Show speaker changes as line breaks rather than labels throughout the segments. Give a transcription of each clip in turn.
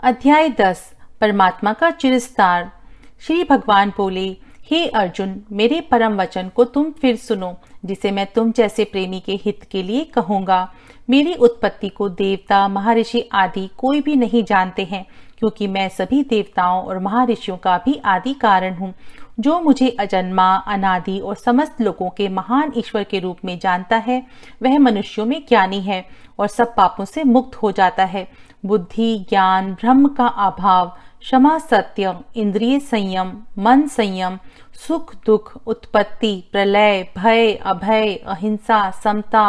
अध्याय 10 परमात्मा का चिरस्तार। श्री भगवान बोले, हे अर्जुन, मेरे परम वचन को तुम फिर सुनो, जिसे मैं तुम जैसे प्रेमी के हित के लिए कहूंगा। मेरी उत्पत्ति को देवता, महर्षि आदि कोई भी नहीं जानते हैं, क्योंकि मैं सभी देवताओं और महर्षियों का भी आदि कारण हूँ। जो मुझे अजन्मा, अनादि और समस्त लोगों के महान ईश्वर के रूप में जानता है, वह मनुष्यों में ज्ञानी है और सब पापों से मुक्त हो जाता है। बुद्धि, ज्ञान, ब्रह्म का अभाव, क्षमा, सत्य, इंद्रिय संयम, मन संयम, सुख दुख, उत्पत्ति, प्रलय, भय, अभय, अहिंसा, समता,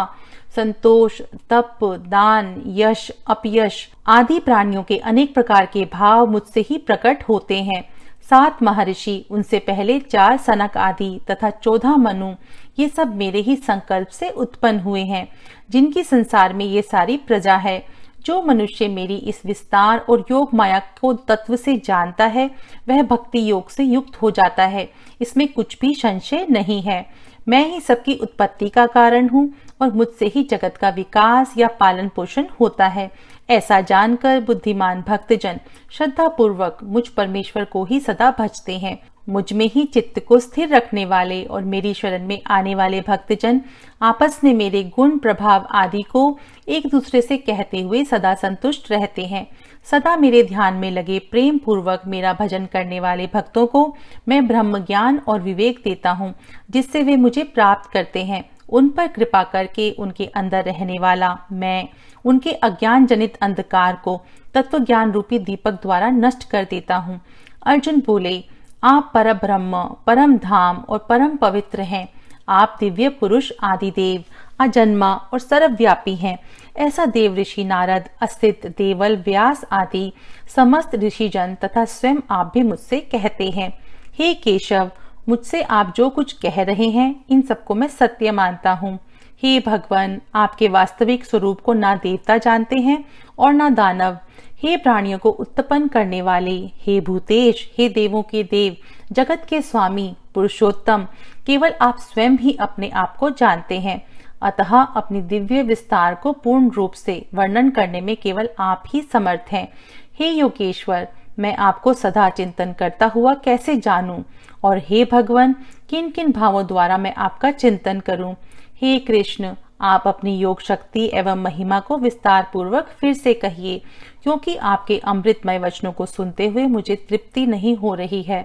संतोष, तप, दान, यश, अपयश आदि प्राणियों के अनेक प्रकार के भाव मुझसे ही प्रकट होते हैं। 7 महर्षि, उनसे पहले 4 सनक आदि तथा 14 मनु, ये सब मेरे ही संकल्प से उत्पन्न हुए हैं, जिनकी संसार में ये सारी प्रजा है। जो मनुष्य मेरी इस विस्तार और योग माया को तत्व से जानता है, वह भक्ति योग से युक्त हो जाता है। इसमें कुछ भी संशय नहीं है। मैं ही सबकी उत्पत्ति का कारण हूँ और मुझसे ही जगत का विकास या पालन पोषण होता है। ऐसा जानकर बुद्धिमान भक्तजन श्रद्धा पूर्वक मुझ परमेश्वर को ही सदा भजते हैं। मुझ में ही चित्त को स्थिर रखने वाले और मेरी शरण में आने वाले भक्तजन आपस में मेरे गुण, प्रभाव आदि को एक दूसरे से कहते हुए सदा संतुष्ट रहते हैं। सदा मेरे ध्यान में लगे प्रेम पूर्वक मेरा भजन करने वाले भक्तों को मैं ब्रह्म ज्ञान और विवेक देता हूँ, जिससे वे मुझे प्राप्त करते हैं। उन पर कृपा करके उनके अंदर रहने वाला मैं उनके अज्ञान जनित अंधकार को तत्व ज्ञान रूपी दीपक द्वारा नष्ट कर देता हूँ। अर्जुन बोले, आप पर ब्रह्म, परम धाम और परम पवित्र हैं। आप दिव्य पुरुष, आदिदेव, अजन्मा और सर्वव्यापी हैं। ऐसा देव ऋषि नारद, अस्तित, देवल, व्यास आदि समस्त ऋषिजन तथा स्वयं आप भी मुझसे कहते हैं। हे केशव, मुझसे आप जो कुछ कह रहे हैं, इन सबको मैं सत्य मानता हूँ। हे भगवान, आपके वास्तविक स्वरूप को ना देवता जानते हैं और ना दानव। हे प्राणियों को उत्पन्न करने वाले, हे भूतेश, हे देवों के देव, जगत के स्वामी, पुरुषोत्तम, केवल आप स्वयं ही अपने आप को जानते हैं। अतः अपनी दिव्य विस्तार को पूर्ण रूप से वर्णन करने में केवल आप ही समर्थ हैं। हे योगेश्वर, मैं आपको सदा चिंतन करता हुआ कैसे जानूं, और हे भगवान, किन किन भावों द्वारा मैं आपका चिंतन करूं। हे कृष्ण, आप अपनी योग शक्ति एवं महिमा को विस्तार पूर्वक फिर से कहिए, क्योंकि आपके अमृतमय वचनों को सुनते हुए मुझे तृप्ति नहीं हो रही है।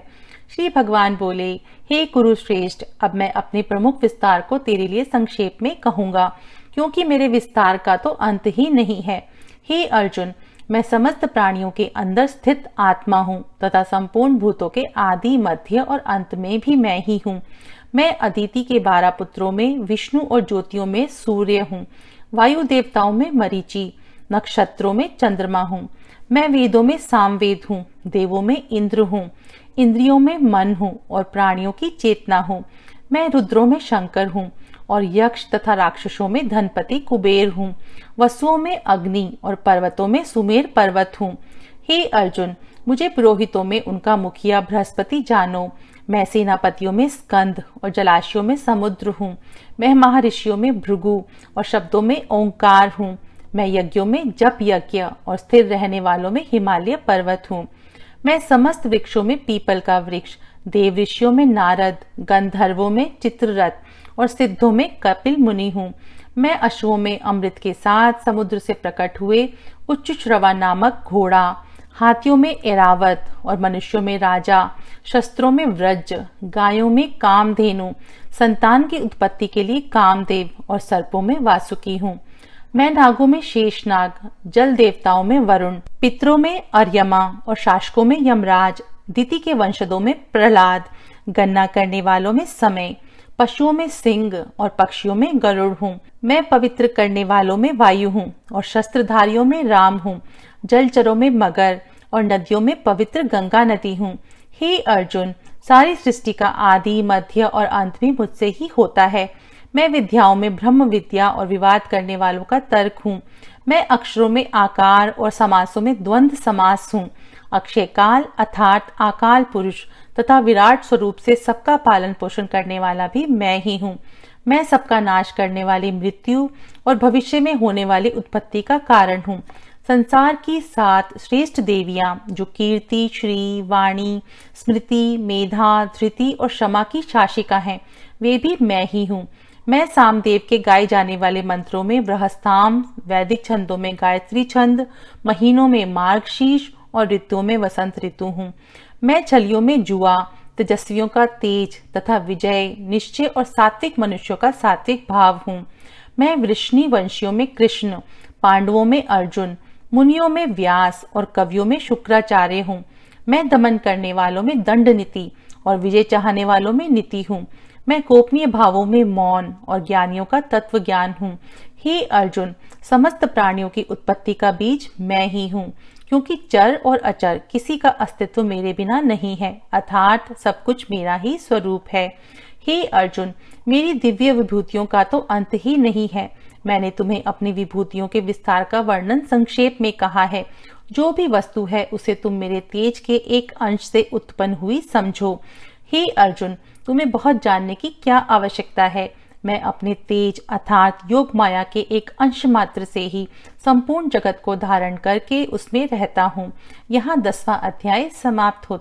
श्री भगवान बोले, हे कुरुश्रेष्ठ, अब मैं अपने प्रमुख विस्तार को तेरे लिए संक्षेप में कहूंगा, क्योंकि मेरे विस्तार का तो अंत ही नहीं है। हे अर्जुन, मैं समस्त प्राणियों के अंदर स्थित आत्मा हूँ तथा संपूर्ण भूतों के आदि, मध्य और अंत में भी मैं ही हूँ। मैं अदिति के 12 पुत्रों में विष्णु और ज्योतियों में सूर्य हूँ, वायु देवताओं में मरीचि, नक्षत्रों में चंद्रमा हूँ। मैं वेदों में सामवेद हूँ, देवों में इंद्र हूँ, इंद्रियों में मन हूँ और प्राणियों की चेतना हूँ। मैं रुद्रों में शंकर हूँ और यक्ष तथा राक्षसों में धनपति कुबेर हूँ। वसुओं में अग्नि और पर्वतों में सुमेर पर्वत हूँ। हे अर्जुन, मुझे पुरोहितों में उनका मुखिया बृहस्पति जानो। मैं सेनापतियों में स्कंद और जलाशयों में समुद्र हूँ। मैं महर्षियों में भृगु और शब्दों में ओंकार हूँ। मैं यज्ञों में जप यज्ञ और स्थिर रहने वालों में हिमालय पर्वत हूँ। मैं समस्त वृक्षों में पीपल का वृक्ष, देव ऋषियों में नारद, गंधर्वों में चित्ररथ और सिद्धों में कपिल मुनि हूँ। मैं अश्वों में अमृत के साथ समुद्र से प्रकट हुए उच्च श्रवा नामक घोड़ा, हाथियों में एरावत और मनुष्यों में राजा, शस्त्रों में व्रज, गायों में कामधेनु, संतान की उत्पत्ति के लिए कामदेव और सर्पों में वासुकी हूँ। मैं नागों में शेषनाग, जल देवताओं में वरुण, पितरों में अर्यमा और शासकों में यमराज, दिति के वंशजों में प्रहलाद, गणना करने वालों में समय, पशुओं में सिंह और पक्षियों में गरुड़ हूँ। मैं पवित्र करने वालों में वायु हूँ और शस्त्रधारियों में राम हूँ। जलचरों में मगर और नदियों में पवित्र गंगा नदी हूँ। हे अर्जुन, सारी सृष्टि का आदि, मध्य और अंत भी मुझसे ही होता है। मैं विद्याओं में ब्रह्म विद्या और विवाद करने वालों का तर्क हूँ। मैं अक्षरों में आकार और समासों में द्वंद्व समास हूँ। अक्षय काल अर्थात आकाल पुरुष तथा विराट स्वरूप से सबका पालन पोषण करने वाला भी मैं ही हूँ। मैं सबका नाश करने वाली मृत्यु और भविष्य में होने वाली उत्पत्ति का कारण हूँ। संसार की 7 श्रेष्ठ देवियां जो कीर्ति, श्री, वाणी, स्मृति, मेधा, धृति और क्षमा की शासिका हैं, वे भी मैं ही हूँ। मैं सामदेव के गाए जाने वाले मंत्रों में बृहस्ताम, वैदिक छंदों में गायत्री छंद, महीनों में मार्गशीर्ष और ऋतुओं में वसंत ऋतु हूँ। मैं छलियों में जुआ, तेजस्वियों का तेज तथा विजय, निश्चय और सात्विक मनुष्यों का सात्विक भाव हूँ। मैं वृष्णि वंशियों में कृष्ण, पांडवों में अर्जुन, मुनियों में व्यास और कवियों में शुक्राचार्य हूँ। मैं दमन करने वालों में दंड नीति और विजय चाहने वालों में नीति हूँ। मैं गोपनीय भावों में मौन और ज्ञानियों का तत्व ज्ञान हूँ। हे अर्जुन, समस्त प्राणियों की उत्पत्ति का बीज मैं ही हूँ, क्योंकि चर और अचर किसी का अस्तित्व मेरे बिना नहीं है, अर्थात सब कुछ मेरा ही स्वरूप है। हे अर्जुन, मेरी दिव्य विभूतियों का तो अंत ही नहीं है। मैंने तुम्हें अपनी विभूतियों के विस्तार का वर्णन संक्षेप में कहा है। जो भी वस्तु है उसे तुम मेरे तेज के एक अंश से उत्पन्न हुई समझो। हे अर्जुन, तुम्हें बहुत जानने की क्या आवश्यकता है। मैं अपने तेज अर्थात योग माया के एक अंश मात्र से ही संपूर्ण जगत को धारण करके उसमें रहता हूँ। यहाँ 10वां अध्याय समाप्त होता है।